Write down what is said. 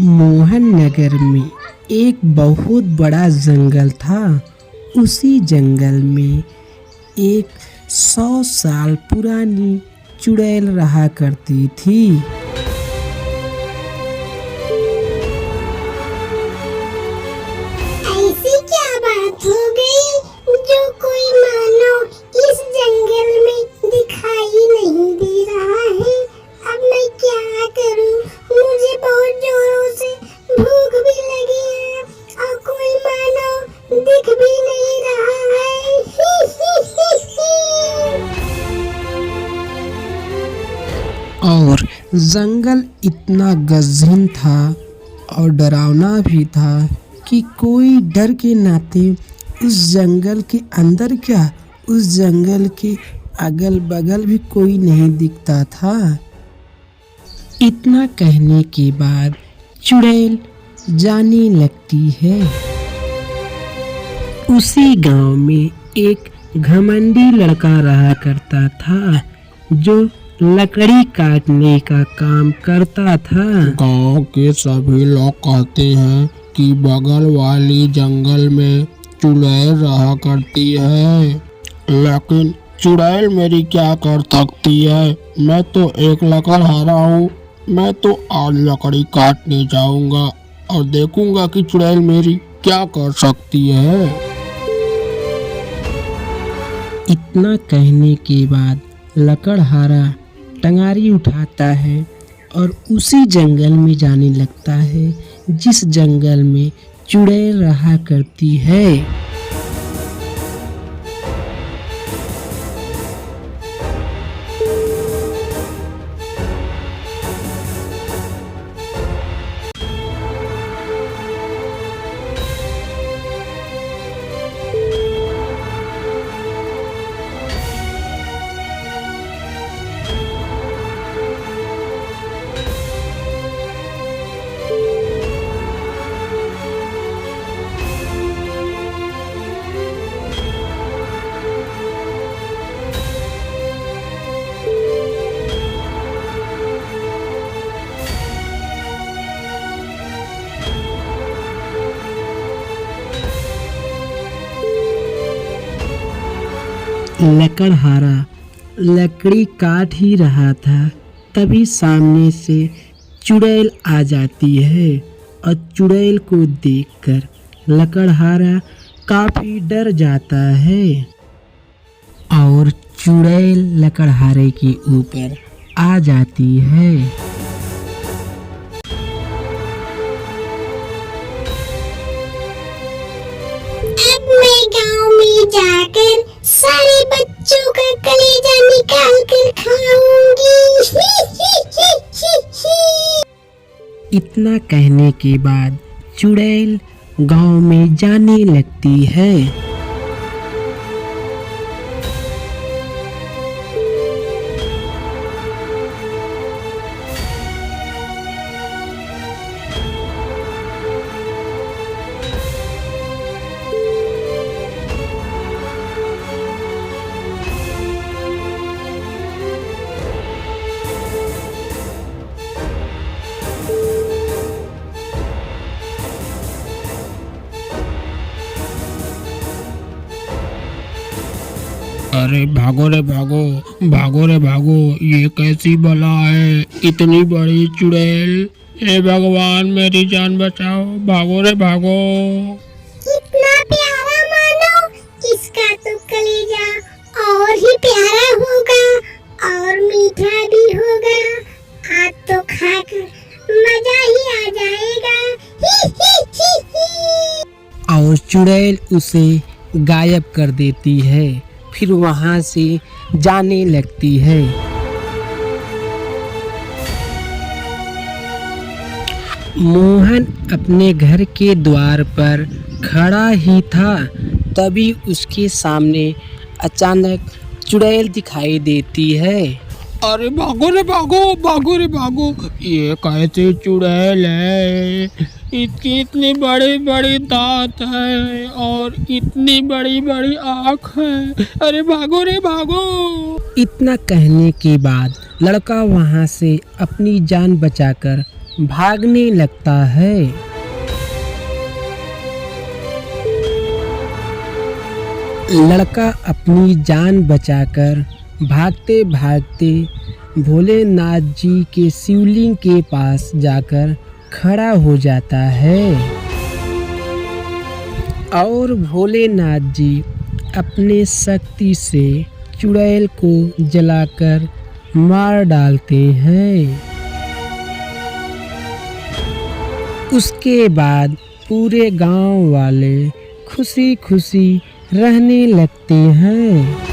मोहन नगर में एक बहुत बड़ा जंगल था। उसी जंगल में एक 100 साल पुरानी चुड़ैल रहा करती थी। ऐसी क्या बात हो गई जो कोई मानव इस जंगल में दिखाई नहीं दे रहा है। अब मैं क्या करूं? मुझे बहुत जोरों से भूख भी लगी है और कोई मानव दिख भी नहीं रहा है। और जंगल इतना गहन था और डरावना भी था कि कोई डर के नाते उस जंगल के अंदर क्या, उस जंगल के अगल बगल भी कोई नहीं दिखता था। इतना कहने के बाद चुड़ैल जाने लगती है। उसी गांव में एक घमंडी लड़का रहा करता था जो लकड़ी काटने का काम करता था। गांव के सभी लोग कहते हैं कि बगल वाली जंगल में चुड़ैल रहा करती है, लेकिन चुड़ैल मेरी क्या कर सकती है? मैं तो एक लकड़हारा हूँ। मैं तो आज लकड़ी काटने जाऊंगा और देखूंगा कि चुड़ैल मेरी क्या कर सकती है। इतना कहने के बाद लकड़हारा टंगारी उठाता है और उसी जंगल में जाने लगता है जिस जंगल में चुड़ैल रहा करती है। लकड़हारा लकड़ी काट ही रहा था, तभी सामने से चुड़ैल आ जाती है और चुड़ैल को देखकर लकड़हारा काफी डर जाता है और चुड़ैल लकड़हारे के ऊपर आ जाती है। अब मैं गांव में जाकर सारे बच्चों का कलेजा निकाल कर खाऊंगी। इतना कहने के बाद चुड़ैल गांव में जाने लगती है। अरे भागो रे भागो, भागो रे भागो, ये कैसी बला है? इतनी बड़ी चुड़ैल! हे भगवान मेरी जान बचाओ, भागो रे भागो। इतना प्यारा मानव, इसका तो कलेजा और ही प्यारा होगा और मीठा भी होगा। आज तो खाकर मजा ही आ जाएगा। और चुड़ैल उसे गायब कर देती है, फिर वहां से जाने लगती है। मोहन अपने घर के द्वार पर खड़ा ही था, तभी उसके सामने अचानक चुड़ैल दिखाई देती है। अरे भागो रे भागो, भागो रे भागो, ये कैसी चुड़ैल है? इसकी इतनी बड़ी बड़ी दांत है और इतनी बड़ी बड़ी आँख है। अरे भागो रे भागो। इतना कहने के बाद लड़का वहां से अपनी जान बचाकर भागने लगता है। लड़का अपनी जान बचाकर भागते भागते भोलेनाथ जी के शिवलिंग के पास जाकर खड़ा हो जाता है और भोलेनाथ जी अपने शक्ति से चुड़ैल को जलाकर मार डालते हैं। उसके बाद पूरे गांव वाले खुशी खुशी रहने लगते हैं।